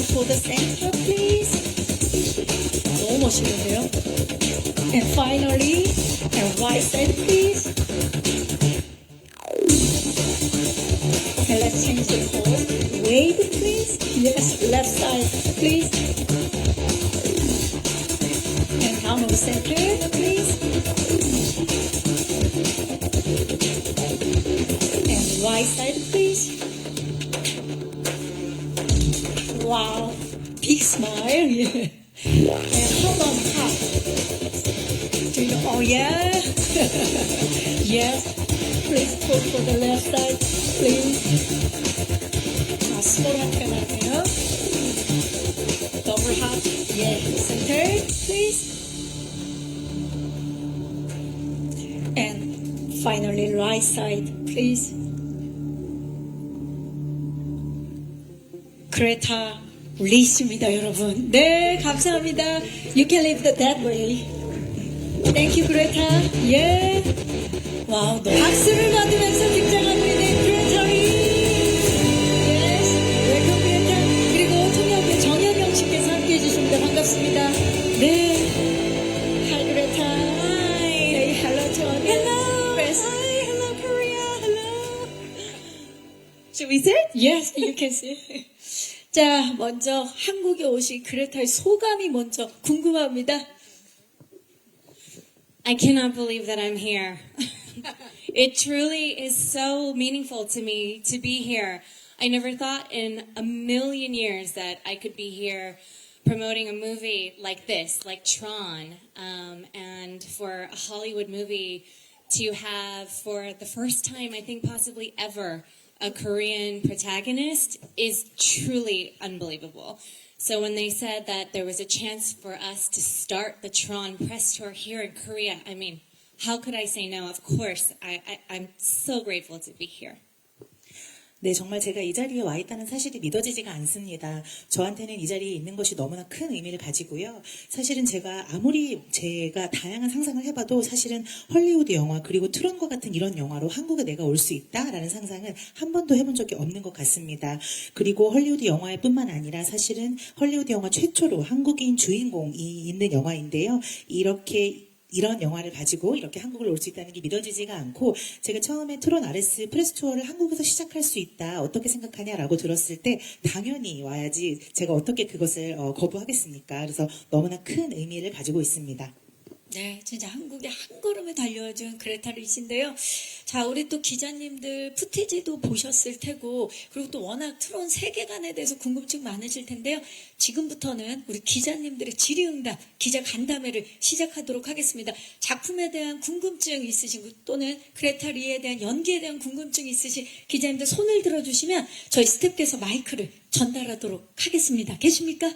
for the center, please. 너무 멋있는데요? And finally, and right side, please. Okay, let's change the pose. Wave, please. Yes, left side, please. And down over center, please. And right side, please. Wow, big smile. Yeah. And how about half? Do you know? Oh yeah. Yes. Please put for the left side, please. 자, 스몰 편하네요. Double half. Yeah. Center, please. And finally, right side, please. 그레타 리씨입니다, 여러분. 네, 감사합니다. You can live that way. Thank you, 그레타. 예. 와우, 박수를 받으면서 등장하고 있는 그레타 리. Yes, 웰컴 그레타. 그리고 통역의 정현영 씨께서 함께 해주십니다. 반갑습니다. 네. Hi, 그레타. Hi. Say hello to our Hello. Press. Hi, hello, Korea. Hello. Should we sit? Yes, you can sit. 자, 먼저 한국에 오신 그레타의 소감이 먼저 궁금합니다. I cannot believe that I'm here. It truly is so meaningful to me to be here. I never thought in a million years that I could be here promoting a movie like this, like Tron, and for a Hollywood movie to have, for the first time, I think possibly ever, a Korean protagonist is truly unbelievable. So when they said that there was a chance for us to start the Tron press tour here in Korea, I mean, how could I say no? Of course, I'm so grateful to be here. 네, 정말 제가 이 자리에 와 있다는 사실이 믿어지지가 않습니다. 저한테는 이 자리에 있는 것이 너무나 큰 의미를 가지고요. 사실은 제가 아무리 제가 다양한 상상을 해봐도 사실은 헐리우드 영화 그리고 트론과 같은 이런 영화로 한국에 내가 올 수 있다라는 상상은 한 번도 해본 적이 없는 것 같습니다. 그리고 헐리우드 영화에 뿐만 아니라 사실은 헐리우드 영화 최초로 한국인 주인공이 있는 영화인데요. 이런 영화를 가지고 이렇게 한국을 올 수 있다는 게 믿어지지가 않고 제가 처음에 트론 RS 프레스 투어를 한국에서 시작할 수 있다 어떻게 생각하냐라고 들었을 때 당연히 와야지 제가 어떻게 그것을 거부하겠습니까? 그래서 너무나 큰 의미를 가지고 있습니다. 네, 진짜 한국에 한 걸음에 달려준 그레타 리씨인데요. 자, 우리 또 기자님들 푸티지도 보셨을 테고, 그리고 또 워낙 트론 세계관에 대해서 궁금증 많으실 텐데요. 지금부터는 우리 기자님들의 질의응답, 기자 간담회를 시작하도록 하겠습니다. 작품에 대한 궁금증 있으신 분 또는 그레타 리에 대한 연기에 대한 궁금증 있으신 기자님들 손을 들어주시면 저희 스태프께서 마이크를 전달하도록 하겠습니다. 계십니까?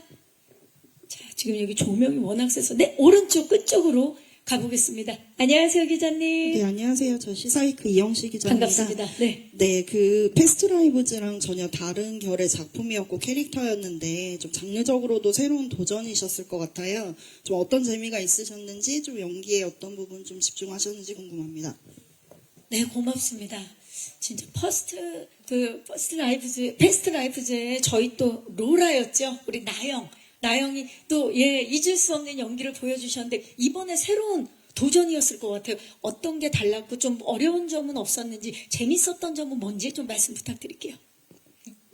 자, 지금 여기 조명이 워낙 세서 네, 오른쪽 끝쪽으로 가보겠습니다. 안녕하세요, 기자님. 네, 안녕하세요. 저 시사위크 이영시 기자입니다. 반갑습니다. 네. 네, 그 패스트라이브즈랑 전혀 다른 결의 작품이었고 캐릭터였는데 좀 장르적으로도 새로운 도전이셨을 것 같아요. 좀 어떤 재미가 있으셨는지 좀 연기에 어떤 부분 좀 집중하셨는지 궁금합니다. 네, 고맙습니다. 진짜 패스트 라이브즈의 저희 또 로라였죠. 우리 나영이 또 잊을 수 없는 연기를 보여주셨는데 이번에 새로운 도전이었을 것 같아요. 어떤 게 달랐고 좀 어려운 점은 없었는지 재밌었던 점은 뭔지 좀 말씀 부탁드릴게요.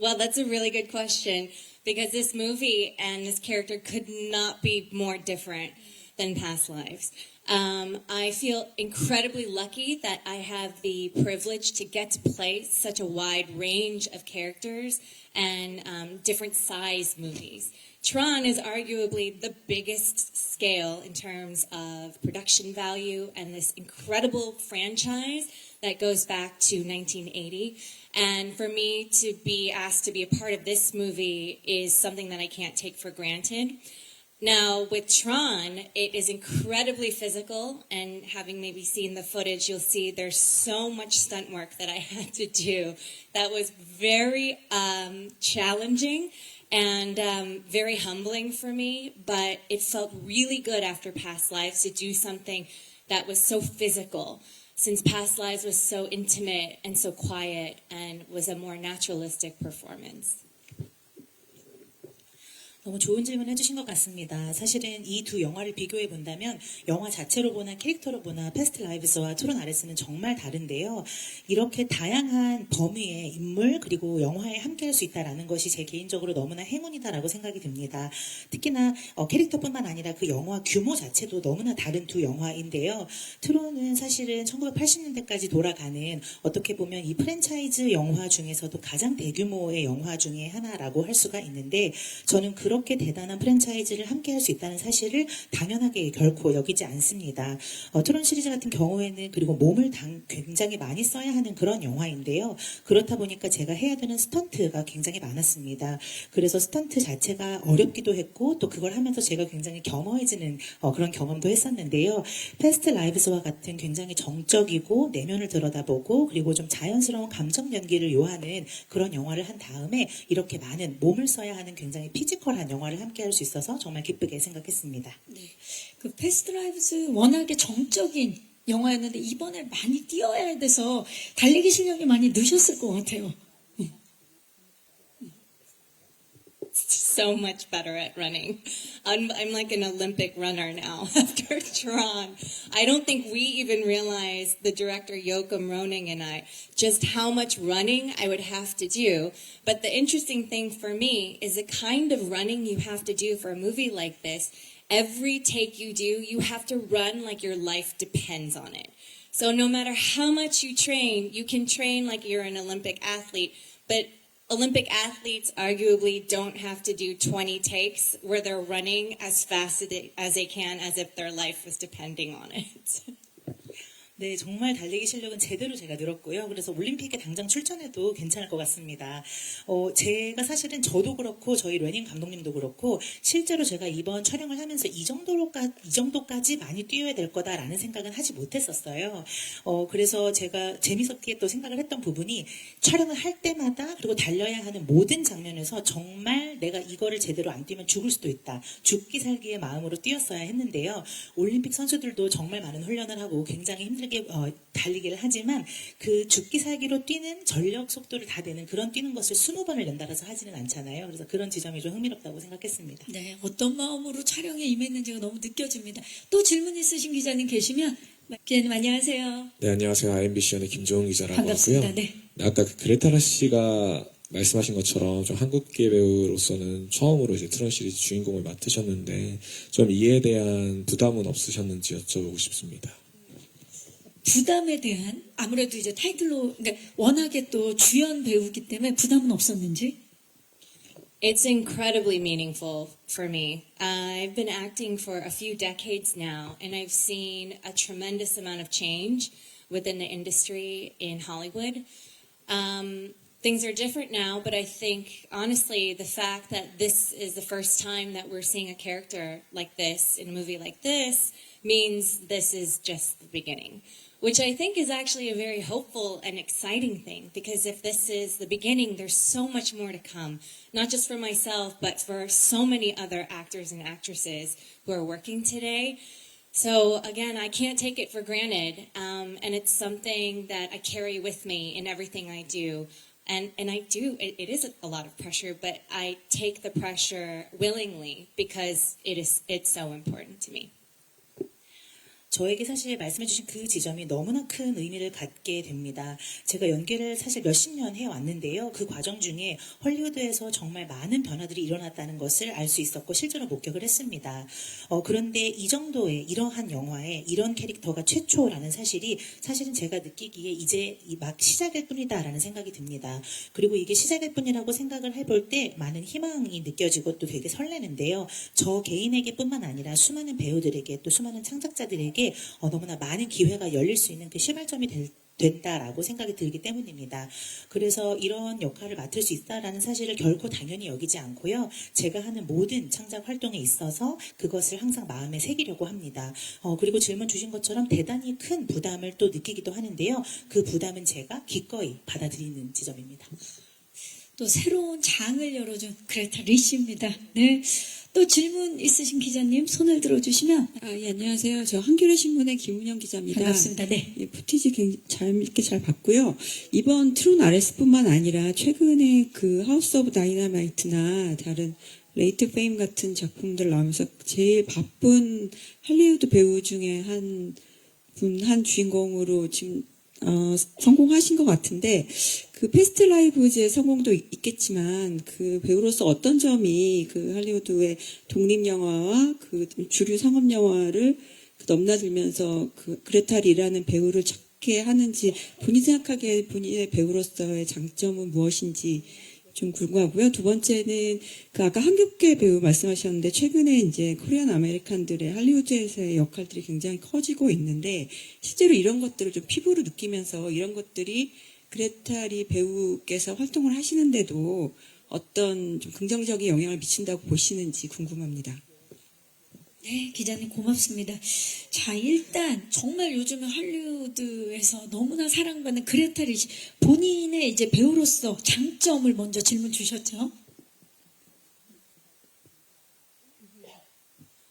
Well, that's a really good question because this movie and this character could not be more different than past lives. I feel incredibly lucky that I have the privilege to get to play such a wide range of characters and different size movies. Tron is arguably the biggest scale in terms of production value and this incredible franchise that goes back to 1980. And for me to be asked to be a part of this movie is something that I can't take for granted. Now, with Tron, it is incredibly physical, and having maybe seen the footage, you'll see there's so much stunt work that I had to do that was very challenging and very humbling for me, but it felt really good after Past Lives to do something that was so physical, since Past Lives was so intimate and so quiet and was a more naturalistic performance. 너무 좋은 질문 해주신 것 같습니다. 사실은 이 두 영화를 비교해 본다면 영화 자체로 보나 캐릭터로 보나 패스트 라이브스와 트론 아레스는 정말 다른데요. 이렇게 다양한 범위의 인물 그리고 영화에 함께할 수 있다는 것이 제 개인적으로 너무나 행운이다라고 생각이 듭니다. 특히나 캐릭터뿐만 아니라 그 영화 규모 자체도 너무나 다른 두 영화인데요. 트론은 사실은 1980년대까지 돌아가는 어떻게 보면 이 프랜차이즈 영화 중에서도 가장 대규모의 영화 중에 하나라고 할 수가 있는데 저는 그렇게 대단한 프랜차이즈를 함께 할 수 있다는 사실을 당연하게 결코 여기지 않습니다. 트론 시리즈 같은 경우에는 그리고 몸을 굉장히 많이 써야 하는 그런 영화인데요. 그렇다 보니까 제가 해야 되는 스턴트가 굉장히 많았습니다. 그래서 스턴트 자체가 어렵기도 했고 또 그걸 하면서 제가 굉장히 겸허해지는 그런 경험도 했었는데요. 패스트 라이브스와 같은 굉장히 정적이고 내면을 들여다보고 그리고 좀 자연스러운 감정 연기를 요하는 그런 영화를 한 다음에 이렇게 많은 몸을 써야 하는 굉장히 피지컬한 영화를 함께 할 수 있어서 정말 기쁘게 생각했습니다. 네. 그 패스트 라이브스 워낙에 정적인 영화였는데 이번에 많이 뛰어야 돼서 달리기 실력이 많이 느셨을 것 같아요. So much better at running. I'm like an Olympic runner now after Tron. I don't think we even realized, the director Joachim Roning and I, just how much running I would have to do. But the interesting thing for me is the kind of running you have to do for a movie like this. Every take you do, you have to run like your life depends on it. So no matter how much you train, you can train like you're an Olympic athlete, but Olympic athletes arguably don't have to do 20 takes where they're running as fast as they can as if their life was depending on it. 네, 정말 달리기 실력은 제대로 제가 늘었고요. 그래서 올림픽에 당장 출전해도 괜찮을 것 같습니다. 제가 사실은 저도 그렇고 저희 레닝 감독님도 그렇고 실제로 제가 이번 촬영을 하면서 이 정도까지 많이 뛰어야 될 거다라는 생각은 하지 못했었어요. 그래서 제가 재밌었게 또 생각을 했던 부분이 촬영을 할 때마다 그리고 달려야 하는 모든 장면에서 정말 내가 이거를 제대로 안 뛰면 죽을 수도 있다. 죽기 살기의 마음으로 뛰었어야 했는데요. 올림픽 선수들도 정말 많은 훈련을 하고 굉장히 힘들게 달리기를 하지만 그 죽기 살기로 뛰는 전력 속도를 다 내는 그런 뛰는 것을 20번을 연달아서 하지는 않잖아요. 그래서 그런 지점이 좀 흥미롭다고 생각했습니다. 네, 어떤 마음으로 촬영에 임했는지가 너무 느껴집니다. 또 질문 있으신 기자님 계시면 기자님 안녕하세요. 네, 안녕하세요. IMBC연의 김종훈 기자라고 반갑습니다. 하고요. 네. 아까 그 그레타 씨가 말씀하신 것처럼 좀 한국계 배우로서는 처음으로 이제 트론 시리즈 주인공을 맡으셨는데 좀 이에 대한 부담은 없으셨는지 여쭤보고 싶습니다. 부담에 대한 아무래도 이제 타이틀로 그러니까 워낙에 또 주연 배우기 때문에 부담은 없었는지? It's incredibly meaningful for me. I've been acting for a few decades now, and I've seen a tremendous amount of change within the industry in Hollywood. Things are different now, but I think, honestly, the fact that this is the first time that we're seeing a character like this in a movie like this means this is just the beginning. Which I think is actually a very hopeful and exciting thing, because if this is the beginning, there's so much more to come, not just for myself, but for so many other actors and actresses who are working today. So again, I can't take it for granted, and it's something that I carry with me in everything I do. And I do, it is a lot of pressure, but I take the pressure willingly because it's so important to me. 저에게 사실 말씀해주신 그 지점이 너무나 큰 의미를 갖게 됩니다. 제가 연기를 사실 몇십 년 해왔는데요. 그 과정 중에 헐리우드에서 정말 많은 변화들이 일어났다는 것을 알 수 있었고 실제로 목격을 했습니다. 그런데 이 정도의 이러한 영화에 이런 캐릭터가 최초라는 사실이 사실은 제가 느끼기에 이제 막 시작일 뿐이다라는 생각이 듭니다. 그리고 이게 시작일 뿐이라고 생각을 해볼 때 많은 희망이 느껴지고 또 되게 설레는데요. 저 개인에게 뿐만 아니라 수많은 배우들에게 또 수많은 창작자들에게 너무나 많은 기회가 열릴 수 있는 그 시발점이 된다라고 생각이 들기 때문입니다. 그래서 이런 역할을 맡을 수 있다라는 사실을 결코 당연히 여기지 않고요. 제가 하는 모든 창작 활동에 있어서 그것을 항상 마음에 새기려고 합니다. 그리고 질문 주신 것처럼 대단히 큰 부담을 또 느끼기도 하는데요. 그 부담은 제가 기꺼이 받아들이는 지점입니다. 또 새로운 장을 열어준 그레타 리씨입니다. 네. 또 질문 있으신 기자님 손을 들어주시면 예, 안녕하세요. 저 한겨레 신문의 김은영 기자입니다. 반갑습니다. 네. 예, 푸티지 이렇게 잘 봤고요. 이번 트론 RS뿐만 아니라 최근에 그 하우스 오브 다이너마이트나 다른 레이트 페임 같은 작품들 나오면서 제일 바쁜 할리우드 배우 중에 한 주인공으로 지금 성공하신 것 같은데 그 패스트 라이브즈의 성공도 있겠지만 그 배우로서 어떤 점이 그 할리우드의 독립 영화와 그 주류 상업 영화를 넘나들면서 그 그레타 리라는 배우를 찾게 하는지 본인 생각하기에 본인의 배우로서의 장점은 무엇인지 좀 궁금하고요. 두 번째는 그 아까 한국계 배우 말씀하셨는데 최근에 이제 코리안 아메리칸들의 할리우드에서의 역할들이 굉장히 커지고 있는데 실제로 이런 것들을 좀 피부로 느끼면서 이런 것들이 그레타 리 배우께서 활동을 하시는데도 어떤 좀 긍정적인 영향을 미친다고 보시는지 궁금합니다. 네, 기자님 고맙습니다. 자, 일단 정말 요즘에 할리우드에서 너무나 사랑받는 그레타 리 씨, 본인의 이제 배우로서 장점을 먼저 질문 주셨죠.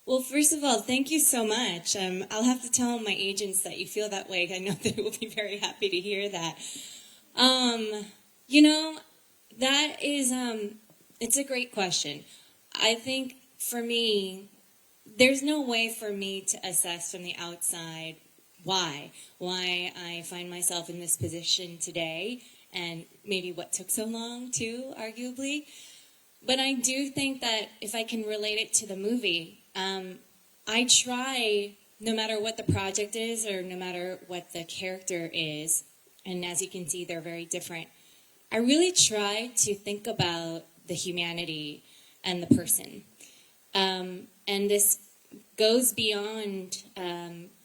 Well, first of all, thank you so much. I'll have to tell my agents that you feel that way. I know they will be very happy to hear that. You know, that is, it's a great question. I think for me, there's no way for me to assess from the outside why I find myself in this position today and maybe what took so long too, arguably. But I do think that if I can relate it to the movie, I try, no matter what the project is or no matter what the character is, and as you can see, they're very different, I really try to think about the humanity and the person. And this goes beyond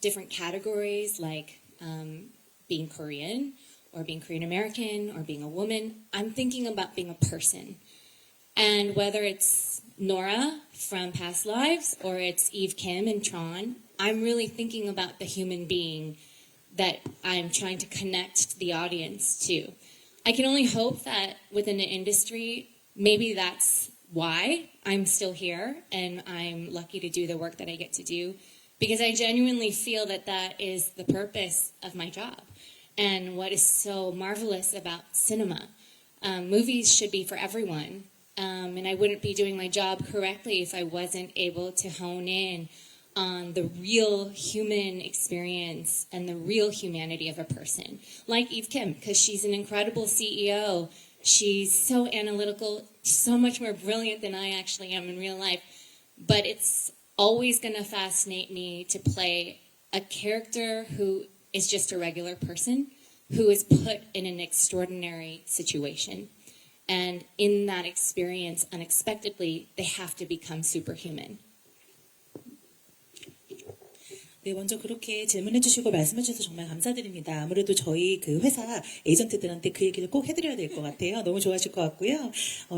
different categories like being Korean or being Korean American or being a woman. I'm thinking about being a person. And whether it's Nora from Past Lives or it's Eve Kim in Tron, I'm really thinking about the human being that I'm trying to connect the audience to. I can only hope that within the industry, maybe that's why I'm still here and I'm lucky to do the work that I get to do, because I genuinely feel that that is the purpose of my job and what is so marvelous about cinema. Movies should be for everyone, and I wouldn't be doing my job correctly if I wasn't able to hone in on the real human experience and the real humanity of a person, like Eve Kim, because she's an incredible CEO. She's so analytical, so much more brilliant than I actually am in real life. But it's always going to fascinate me to play a character who is just a regular person who is put in an extraordinary situation. And in that experience, unexpectedly, they have to become superhuman. 네, 먼저 그렇게 질문해 주시고 말씀해 주셔서 정말 감사드립니다. 아무래도 저희 그 회사 에이전트들한테 그 얘기를 꼭 해드려야 될 것 같아요. 너무 좋아하실 것 같고요.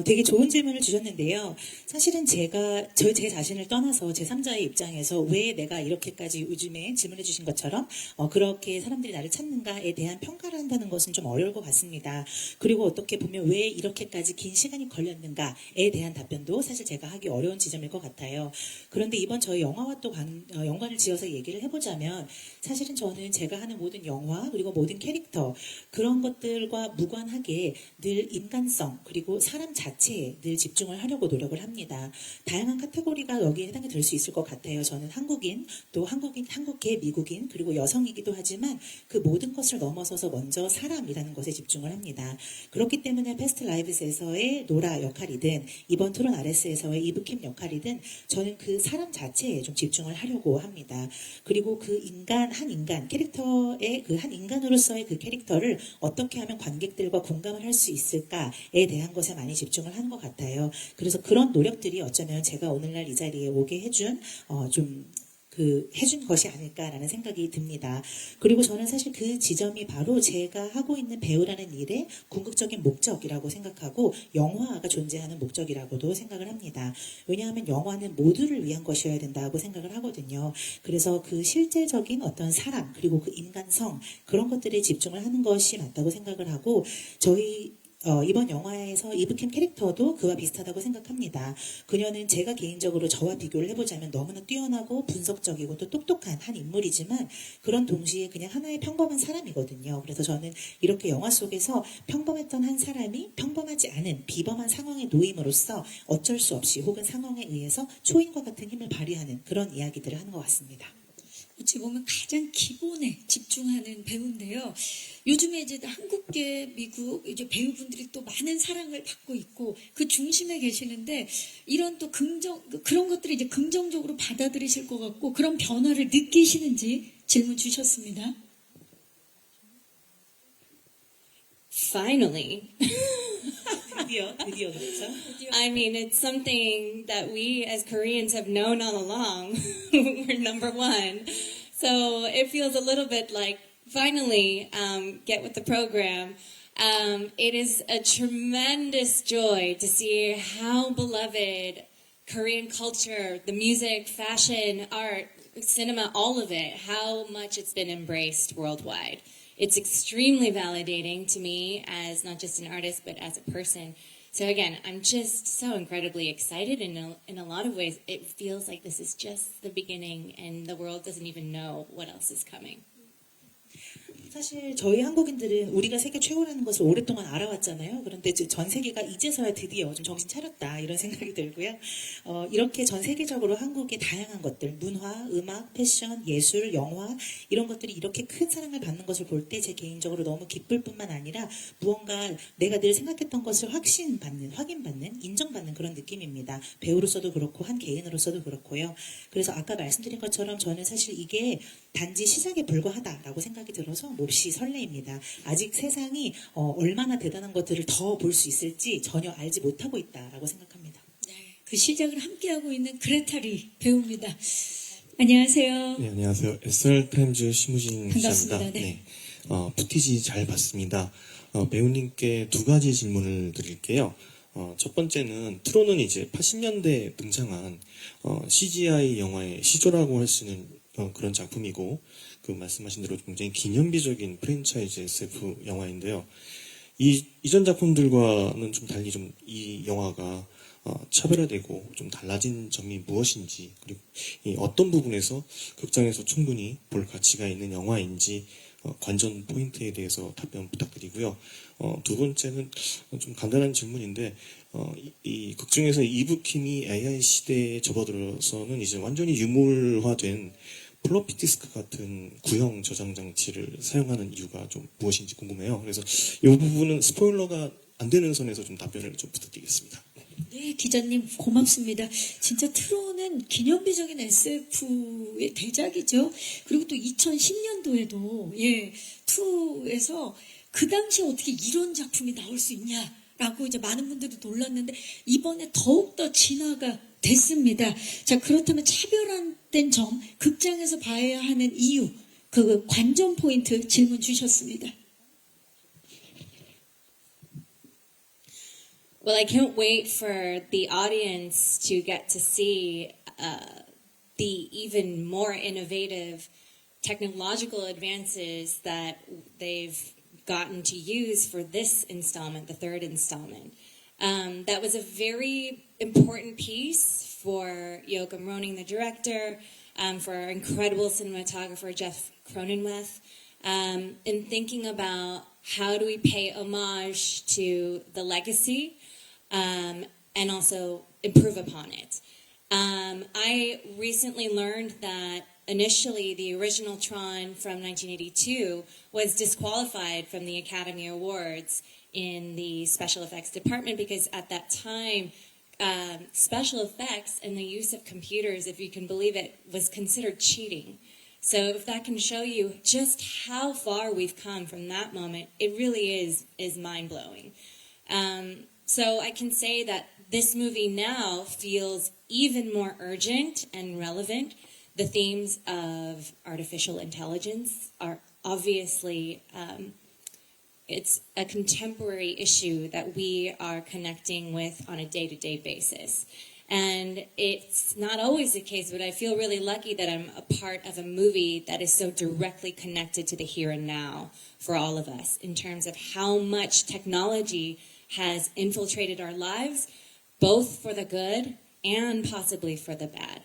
되게 좋은 질문을 주셨는데요. 사실은 제가 제 자신을 떠나서 제3자의 입장에서 왜 내가 이렇게까지 요즘에 질문해 주신 것처럼 그렇게 사람들이 나를 찾는가에 대한 평가를 한다는 것은 좀 어려울 것 같습니다. 그리고 어떻게 보면 왜 이렇게까지 긴 시간이 걸렸는가에 대한 답변도 사실 제가 하기 어려운 지점일 것 같아요. 그런데 이번 저희 영화와 또 연관을 지어서 얘기를 해보자면 사실은 저는 제가 하는 모든 영화 그리고 모든 캐릭터 그런 것들과 무관하게 늘 인간성 그리고 사람 자체에 늘 집중을 하려고 노력을 합니다. 다양한 카테고리가 여기에 해당이 될 수 있을 것 같아요. 저는 한국인 또 한국계 미국인 그리고 여성이기도 하지만 그 모든 것을 넘어서서 먼저 사람이라는 것에 집중을 합니다. 그렇기 때문에 패스트 라이브스에서의 노라 역할이든 이번 토론 RS에서의 이브캠 역할이든 저는 그 사람 자체에 좀 집중을 하려고 합니다. 그리고 그 한 인간, 캐릭터의 그 한 인간으로서의 그 캐릭터를 어떻게 하면 관객들과 공감을 할 수 있을까에 대한 것에 많이 집중을 하는 것 같아요. 그래서 그런 노력들이 어쩌면 제가 오늘날 이 자리에 오게 해준 해준 것이 아닐까라는 생각이 듭니다. 그리고 저는 사실 그 지점이 바로 제가 하고 있는 배우라는 일의 궁극적인 목적이라고 생각하고 영화가 존재하는 목적이라고도 생각을 합니다. 왜냐하면 영화는 모두를 위한 것이어야 된다고 생각을 하거든요. 그래서 그 실제적인 어떤 사람 그리고 그 인간성 그런 것들에 집중을 하는 것이 맞다고 생각을 하고 저희 이번 영화에서 이브캠 캐릭터도 그와 비슷하다고 생각합니다. 그녀는 제가 개인적으로 저와 비교를 해보자면 너무나 뛰어나고 분석적이고 또 똑똑한 한 인물이지만 그런 동시에 그냥 하나의 평범한 사람이거든요. 그래서 저는 이렇게 영화 속에서 평범했던 한 사람이 평범하지 않은 비범한 상황에 놓임으로써 어쩔 수 없이 혹은 상황에 의해서 초인과 같은 힘을 발휘하는 그런 이야기들을 하는 것 같습니다. 어찌 보면 가장 기본에 집중하는 배우인데요. 요즘에 이제 한국계 미국 이제 배우분들이 또 많은 사랑을 받고 있고 그 중심에 계시는데 이런 또 그런 것들을 이제 긍정적으로 받아들이실 것 같고 그런 변화를 느끼시는지 질문 주셨습니다. Finally. 드디어 그렇죠. I mean, it's something that we as Koreans have known all along. We're number one. So it feels a little bit like, finally, get with the program. It is a tremendous joy to see how beloved Korean culture, the music, fashion, art, cinema, all of it, how much it's been embraced worldwide. It's extremely validating to me as not just an artist, but as a person. So again, I'm just so incredibly excited. In a lot of ways, it feels like this is just the beginning and the world doesn't even know what else is coming. 사실 저희 한국인들은 우리가 세계 최고라는 것을 오랫동안 알아왔잖아요. 그런데 전 세계가 이제서야 드디어 좀 정신 차렸다 이런 생각이 들고요. 이렇게 전 세계적으로 한국의 다양한 것들, 문화, 음악, 패션, 예술, 영화 이런 것들이 이렇게 큰 사랑을 받는 것을 볼 때 제 개인적으로 너무 기쁠 뿐만 아니라 무언가 내가 늘 생각했던 것을 확인받는, 인정받는 그런 느낌입니다. 배우로서도 그렇고 한 개인으로서도 그렇고요. 그래서 아까 말씀드린 것처럼 저는 사실 이게 단지 시작에 불과하다라고 생각이 들어서 몹시 설레입니다. 아직 세상이 얼마나 대단한 것들을 더 볼 수 있을지 전혀 알지 못하고 있다라고 생각합니다. 그 시작을 함께하고 있는 그레타리 배우입니다. 안녕하세요. 네, 안녕하세요. SR타임즈 심우진 반갑습니다. 기자입니다. 네. 푸티지 잘 봤습니다. 배우님께 두 가지 질문을 드릴게요. 첫 번째는 트론은 이제 80년대에 등장한 CGI 영화의 시조라고 할 수 있는 그런 작품이고 그 말씀하신 대로 굉장히 기념비적인 프랜차이즈 SF 영화인데요. 이전 작품들과는 좀 달리 좀 이 영화가 차별화되고 좀 달라진 점이 무엇인지 그리고 어떤 부분에서 극장에서 충분히 볼 가치가 있는 영화인지 관전 포인트에 대해서 답변 부탁드리고요. 두 번째는 좀 간단한 질문인데 이 극중에서 이브킴이 AI 시대에 접어들어서는 이제 완전히 유물화된 플로피 디스크 같은 구형 저장 장치를 사용하는 이유가 좀 무엇인지 궁금해요. 그래서 이 부분은 스포일러가 안 되는 선에서 좀 답변을 좀 부탁드리겠습니다. 네, 기자님 고맙습니다. 진짜 트론은 기념비적인 SF의 대작이죠. 그리고 또 2010년도에도 2에서 그 당시에 어떻게 이런 작품이 나올 수 있냐라고 이제 많은 분들이 놀랐는데 이번에 더욱더 진화가 됐습니다. 자, 그렇다면 차별화된 점, 극장에서 봐야 하는 이유, 그 관전 포인트 질문 주셨습니다. Well, I can't wait for the audience to get to see the even more innovative technological advances that they've gotten to use for this installment, the third installment. That was a very important piece for Joachim Roning, the director, for our incredible cinematographer, Jeff Cronenweth, in thinking about how do we pay homage to the legacy and also improve upon it. I recently learned that initially the original Tron from 1982 was disqualified from the Academy Awards in the special effects department because at that time special effects and the use of computers, if you can believe it, was considered cheating. So if that can show you just how far we've come from that moment, it really is mind-blowing. So I can say that this movie now feels even more urgent and relevant. The themes of artificial intelligence are obviously, it's a contemporary issue that we are connecting with on a day-to-day basis. And it's not always the case, but I feel really lucky that I'm a part of a movie that is so directly connected to the here and now for all of us in terms of how much technology has infiltrated our lives, both for the good and possibly for the bad.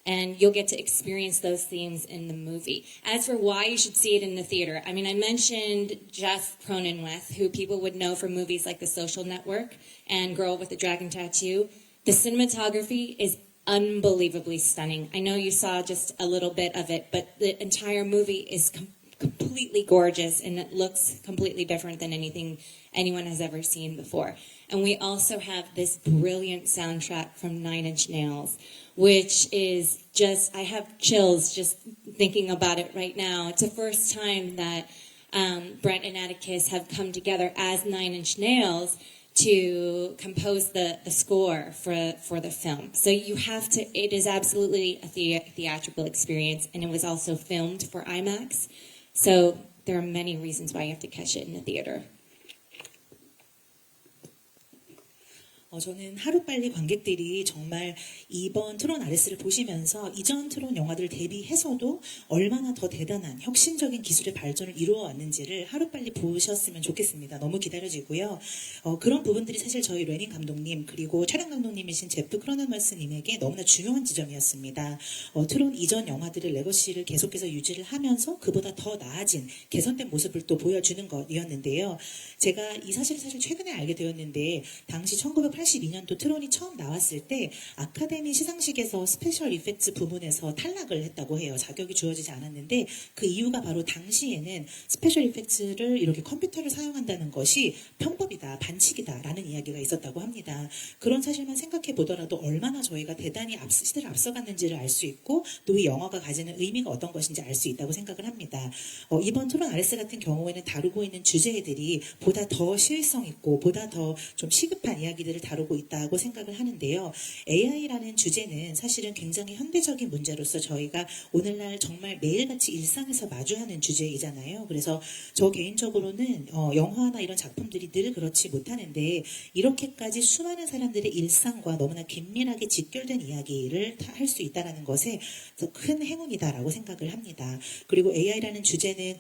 And you'll get to experience those themes in the movie. As for why you should see it in the theater, I mean, I mentioned Jeff Cronenweth, who people would know from movies like The Social Network and Girl with the Dragon Tattoo. The cinematography is unbelievably stunning. I know you saw just a little bit of it, but the entire movie is completely gorgeous, and it looks completely different than anything anyone has ever seen before. And we also have this brilliant soundtrack from Nine Inch Nails, which is just, I have chills just thinking about it right now. It's the first time that Brent and Atticus have come together as Nine Inch Nails to compose the score for the film. So you have to, it is absolutely a theatrical experience, and it was also filmed for IMAX. So there are many reasons why you have to catch it in the theater. 저는 하루빨리 관객들이 정말 이번 트론 아레스를 보시면서 이전 트론 영화들 대비해서도 얼마나 더 대단한 혁신적인 기술의 발전을 이루어왔는지를 하루빨리 보셨으면 좋겠습니다. 너무 기다려지고요. 그런 부분들이 사실 저희 레닌 감독님 그리고 촬영 감독님이신 제프 크로넨웨스님에게 너무나 중요한 지점이었습니다. 트론 이전 영화들의 레거시를 계속해서 유지를 하면서 그보다 더 나아진 개선된 모습을 또 보여주는 것이었는데요. 제가 이 사실을 사실 최근에 알게 되었는데 당시 1982년도 트론이 처음 나왔을 때 아카데미 시상식에서 스페셜 이펙트 부문에서 탈락을 했다고 해요. 자격이 주어지지 않았는데 그 이유가 바로 당시에는 스페셜 이펙트를 이렇게 컴퓨터를 사용한다는 것이 편법이다, 반칙이다 라는 이야기가 있었다고 합니다. 그런 사실만 생각해 보더라도 얼마나 저희가 대단히 시대를 앞서갔는지를 알 수 있고 또 이 영화가 가지는 의미가 어떤 것인지 알 수 있다고 생각을 합니다. 이번 트론 아레스 같은 경우에는 다루고 있는 주제들이 보다 더 시의성 있고 보다 더 좀 시급한 이야기들을 다루고 있다고 생각을 하는데요. AI라는 주제는 사실은 굉장히 현대적인 문제로서 저희가 오늘날 정말 매일같이 일상에서 마주하는 주제이잖아요. 그래서 저 개인적으로는 영화나 이런 작품들이 늘 그렇지 못하는데 이렇게까지 수많은 사람들의 일상과 너무나 긴밀하게 직결된 이야기를 할 수 있다는 것에 큰 행운이다라고 생각을 합니다. 그리고 AI라는 주제는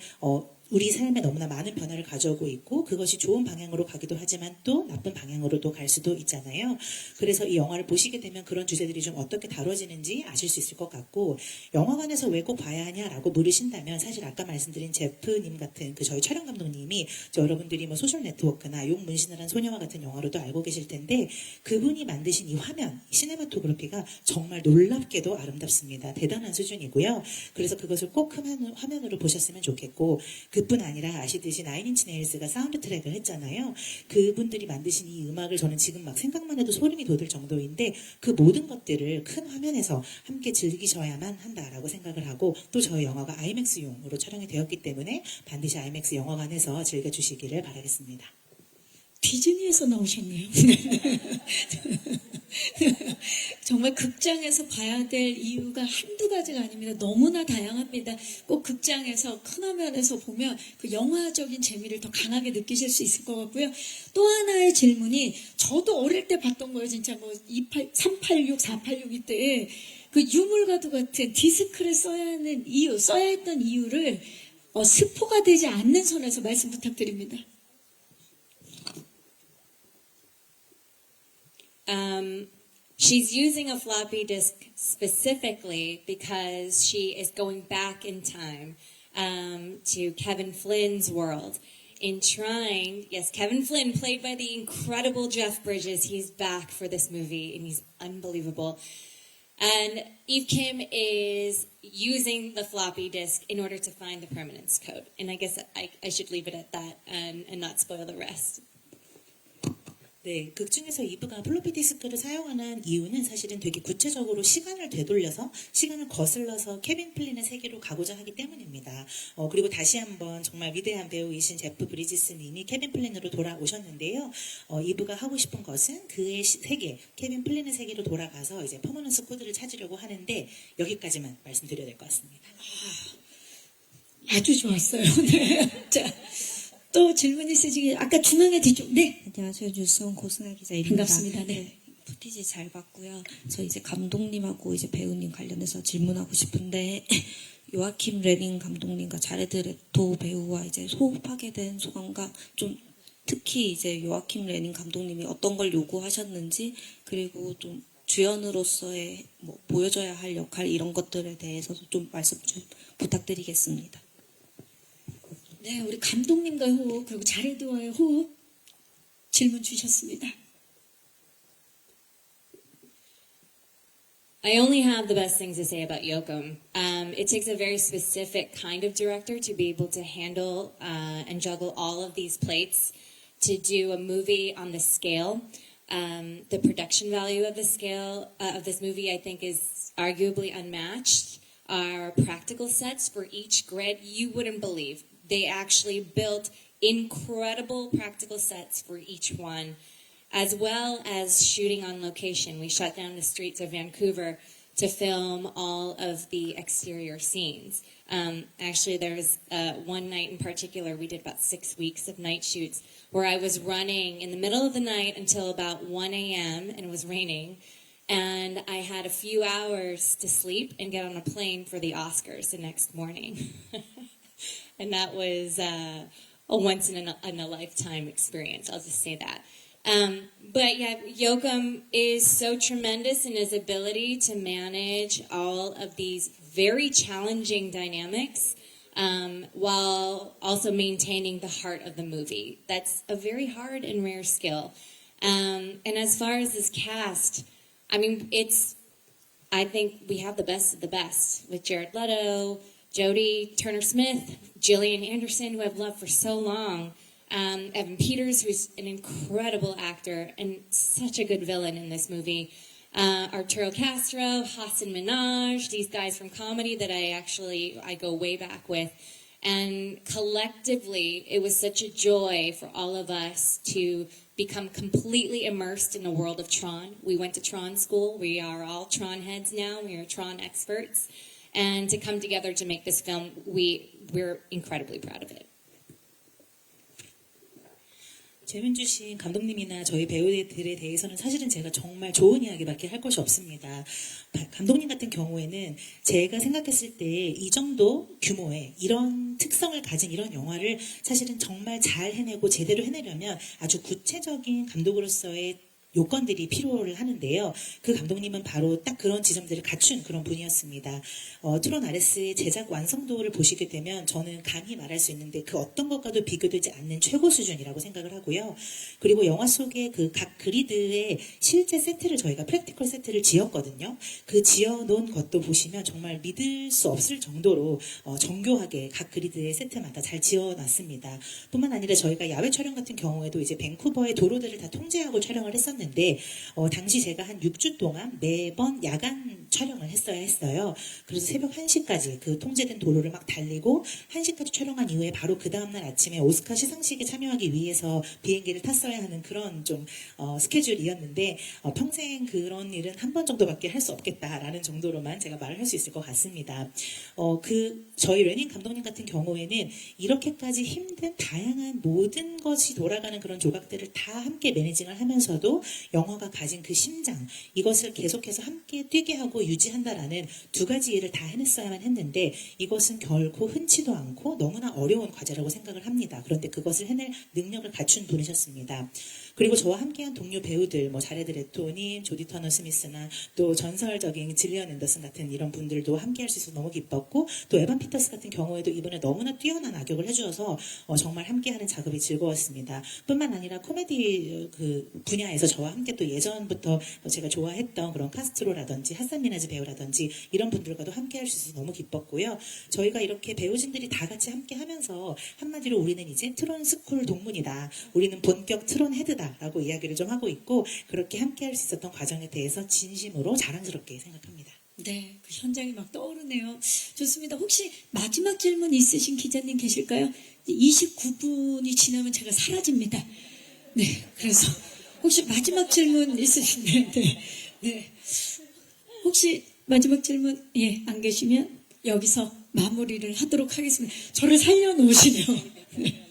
우리 삶에 너무나 많은 변화를 가져오고 있고 그것이 좋은 방향으로 가기도 하지만 또 나쁜 방향으로도 갈 수도 있잖아요. 그래서 이 영화를 보시게 되면 그런 주제들이 좀 어떻게 다뤄지는지 아실 수 있을 것 같고 영화관에서 왜 꼭 봐야 하냐라고 물으신다면 사실 아까 말씀드린 제프님 같은 그 저희 촬영 감독님이 여러분들이 뭐 소셜 네트워크나 용 문신을 한 소녀와 같은 영화로도 알고 계실 텐데 그분이 만드신 이 화면, 시네마토그래피가 정말 놀랍게도 아름답습니다. 대단한 수준이고요. 그래서 그것을 꼭 큰 화면으로 보셨으면 좋겠고 그뿐 아니라 아시듯이 나인인치 네일스가 사운드 트랙을 했잖아요. 그분들이 만드신 이 음악을 저는 지금 막 생각만 해도 소름이 돋을 정도인데 그 모든 것들을 큰 화면에서 함께 즐기셔야만 한다라고 생각을 하고 또 저희 영화가 아이맥스용으로 촬영이 되었기 때문에 반드시 아이맥스 영화관에서 즐겨주시기를 바라겠습니다. 디즈니에서 나오셨네요. 정말 극장에서 봐야 될 이유가 한두 가지가 아닙니다. 너무나 다양합니다. 꼭 극장에서 큰 화면에서 보면 그 영화적인 재미를 더 강하게 느끼실 수 있을 것 같고요. 또 하나의 질문이 저도 어릴 때 봤던 거예요. 진짜 뭐 386, 486 이때 그 유물과도 같은 디스크를 써야 했던 이유를 스포가 되지 않는 선에서 말씀 부탁드립니다. She's using a floppy disk specifically because she is going back in time to Kevin Flynn's world. Yes, Kevin Flynn, played by the incredible Jeff Bridges, he's back for this movie and he's unbelievable. And Eve Kim is using the floppy disk in order to find the permanence code. And I guess I should leave it at that and not spoil the rest. 네, 극 중에서 이브가 플로피 디스크를 사용하는 이유는 사실은 되게 구체적으로 시간을 되돌려서 시간을 거슬러서 케빈 플린의 세계로 가고자 하기 때문입니다. 그리고 다시 한번 정말 위대한 배우이신 제프 브리지스님이 케빈 플린으로 돌아오셨는데요. 이브가 하고 싶은 것은 그의 세계, 케빈 플린의 세계로 돌아가서 이제 퍼머넌스 코드를 찾으려고 하는데 여기까지만 말씀드려야 될 것 같습니다. 아주 좋았어요. 네. 자. 또 질문 있으시길 아까 중앙에 뒤쪽 네 안녕하세요. 뉴스원 고승아 기자입니다. 반갑습니다. 네. 푸티지 잘 봤고요. 저 이제 감독님하고 이제 배우님 관련해서 질문하고 싶은데 요아킴 레닌 감독님과 자레드 레토 배우와 이제 호흡하게 된 소감과 좀 특히 이제 요아킴 레닌 감독님이 어떤 걸 요구하셨는지, 그리고 좀 주연으로서의 뭐 보여줘야 할 역할 이런 것들에 대해서도 좀 말씀 좀 부탁드리겠습니다. 네, 우리 감독님과의 호흡, 그리고 자레드와의 호흡 질문 주셨습니다. I only have the best things to say about Yoakum. It takes a very specific kind of director to be able to handle and juggle all of these plates, to do a movie on this scale. The production value of the scale of this movie, I think, is arguably unmatched. Our practical sets for each grid, you wouldn't believe. They actually built incredible practical sets for each one, as well as shooting on location. We shut down the streets of Vancouver to film all of the exterior scenes. Actually, there was one night in particular, we did about 6 weeks of night shoots, where I was running in the middle of the night until about 1 a.m. and it was raining. And I had a few hours to sleep and get on a plane for the Oscars the next morning. And that was a once in a lifetime experience. I'll just say that. But yeah, Yoakum is so tremendous in his ability to manage all of these very challenging dynamics while also maintaining the heart of the movie. That's a very hard and rare skill. And as far as this cast, I mean, I think we have the best of the best with Jared Leto, Jodie Turner-Smith, Gillian Anderson, who I've loved for so long, Evan Peters, who's an incredible actor and such a good villain in this movie, Arturo Castro, Hasan Minhaj, these guys from comedy that I go way back with. And collectively, it was such a joy for all of us to become completely immersed in the world of Tron. We went to Tron school. We are all Tron heads now. We are Tron experts. And to come together to make this film, we're incredibly proud of it. 질문 주신 감독님이나 저희 배우들에 대해서는 사실은 제가 정말 좋은 이야기밖에 할 것이 없습니다. 감독님 같은 경우에는 제가 생각했을 때 이 정도 규모의 이런 특성을 가진 이런 영화를 사실은 정말 잘 해내고 제대로 해내려면 아주 구체적인 감독으로서의 요건들이 필요를 하는데요. 그 감독님은 바로 딱 그런 지점들을 갖춘 그런 분이었습니다. 트론 아레스의 제작 완성도를 보시게 되면 저는 감히 말할 수 있는데 그 어떤 것과도 비교되지 않는 최고 수준이라고 생각을 하고요. 그리고 영화 속의 그 각 그리드의 실제 세트를 저희가 프랙티컬 세트를 지었거든요. 그 지어놓은 것도 보시면 정말 믿을 수 없을 정도로 정교하게 각 그리드의 세트마다 잘 지어놨습니다. 뿐만 아니라 저희가 야외 촬영 같은 경우에도 이제 밴쿠버의 도로들을 다 통제하고 촬영을 했었는데 당시 제가 한 6주 동안 매번 야간 촬영을 했어요. 그래서 새벽 1시까지 그 통제된 도로를 막 달리고 1시까지 촬영한 이후에 바로 그 다음날 아침에 오스카 시상식에 참여하기 위해서 비행기를 탔어야 하는 그런 좀 스케줄이었는데 평생 그런 일은 한 번 정도밖에 할 수 없겠다라는 정도로만 제가 말을 할 수 있을 것 같습니다. 저희 레닌 감독님 같은 경우에는 이렇게까지 힘든 다양한 모든 것이 돌아가는 그런 조각들을 다 함께 매니징을 하면서도 영화가 가진 그 심장, 이것을 계속해서 함께 뛰게 하고 유지한다라는 두 가지 일을 다 해냈어야만 했는데 이것은 결코 흔치도 않고 너무나 어려운 과제라고 생각을 합니다. 그런데 그것을 해낼 능력을 갖춘 분이셨습니다. 그리고 저와 함께한 동료 배우들, 자레드 레토님, 조디 터너 스미스나 또 전설적인 질리언 앤더슨 같은 이런 분들도 함께할 수 있어서 너무 기뻤고 또 에반 피터스 같은 경우에도 이번에 너무나 뛰어난 악역을 해주어서 정말 함께하는 작업이 즐거웠습니다. 뿐만 아니라 코미디 그 분야에서 저와 함께 또 예전부터 제가 좋아했던 그런 카스트로라든지 하산 미나즈 배우라든지 이런 분들과도 함께할 수 있어서 너무 기뻤고요. 저희가 이렇게 배우진들이 다 같이 함께하면서 한마디로 우리는 이제 트론 스쿨 동문이다. 우리는 본격 트론 헤드다. 라고 이야기를 좀 하고 있고 그렇게 함께할 수 있었던 과정에 대해서 진심으로 자랑스럽게 생각합니다. 네, 그 현장이 막 떠오르네요. 좋습니다. 혹시 마지막 질문 있으신 기자님 계실까요? 29분이 지나면 제가 사라집니다. 네, 그래서 혹시 마지막 질문 있으신데, 네. 혹시 마지막 질문 안 계시면 여기서 마무리를 하도록 하겠습니다. 저를 살려놓으시네요. 네.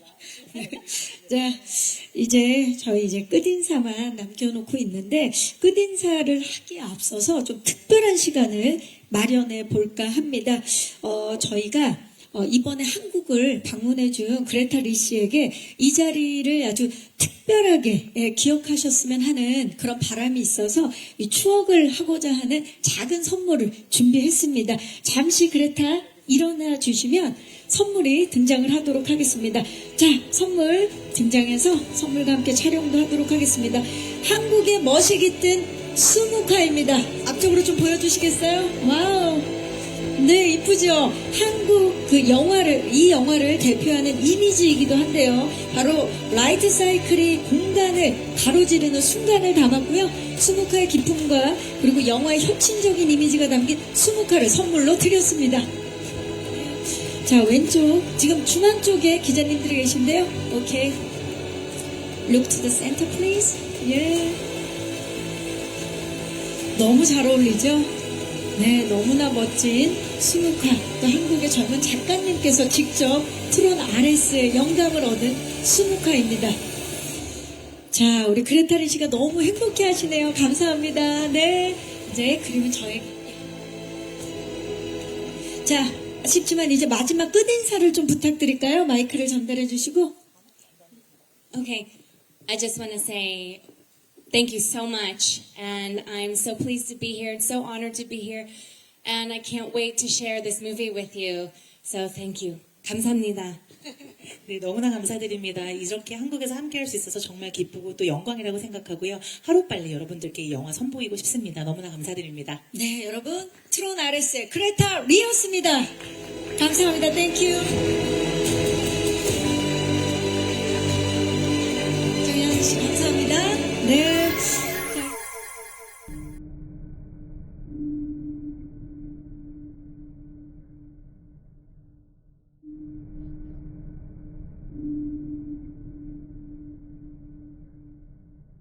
자, 저희 끝인사만 남겨놓고 있는데, 끝인사를 하기에 앞서서 좀 특별한 시간을 마련해 볼까 합니다. 저희가 이번에 한국을 방문해준 그레타 리 씨에게 이 자리를 아주 특별하게 기억하셨으면 하는 그런 바람이 있어서 이 추억을 하고자 하는 작은 선물을 준비했습니다. 잠시 그레타 일어나 주시면 선물이 등장을 하도록 하겠습니다. 자, 선물 등장해서 선물과 함께 촬영도 하도록 하겠습니다. 한국의 멋이 깃든 수묵화입니다. 앞쪽으로 좀 보여주시겠어요? 와우. 네, 이쁘죠? 한국 이 영화를 대표하는 이미지이기도 한데요. 바로 라이트 사이클이 공간을 가로지르는 순간을 담았고요. 수묵화의 기품과 그리고 영화의 혁신적인 이미지가 담긴 수묵화를 선물로 드렸습니다. 자, 왼쪽, 지금 중앙 쪽에 기자님들이 계신데요. 오케이. Look to the center, please. 예. 너무 잘 어울리죠? 네, 너무나 멋진 수묵화. 또 한국의 젊은 작가님께서 직접 트론 RS의 영감을 얻은 수묵화입니다. 자, 우리 그레타 리 씨가 너무 행복해 하시네요. 감사합니다. 네. 이제 그림은 저에게. 자, 아쉽지만 이제 마지막 끝인사를 좀 부탁드릴까요? 마이크를 전달해 주시고. Okay, I just want to say thank you so much, and I'm so pleased to be here and so honored to be here, and I can't wait to share this movie with you. So thank you. 감사합니다. 네, 너무나 감사드립니다. 이렇게 한국에서 함께할 수 있어서 정말 기쁘고 또 영광이라고 생각하고요. 하루빨리 여러분들께 이 영화 선보이고 싶습니다. 너무나 감사드립니다. 네, 여러분. 트론 RS의 그레타 리였습니다. 감사합니다. 땡큐. 정현 씨, 감사합니다. 네.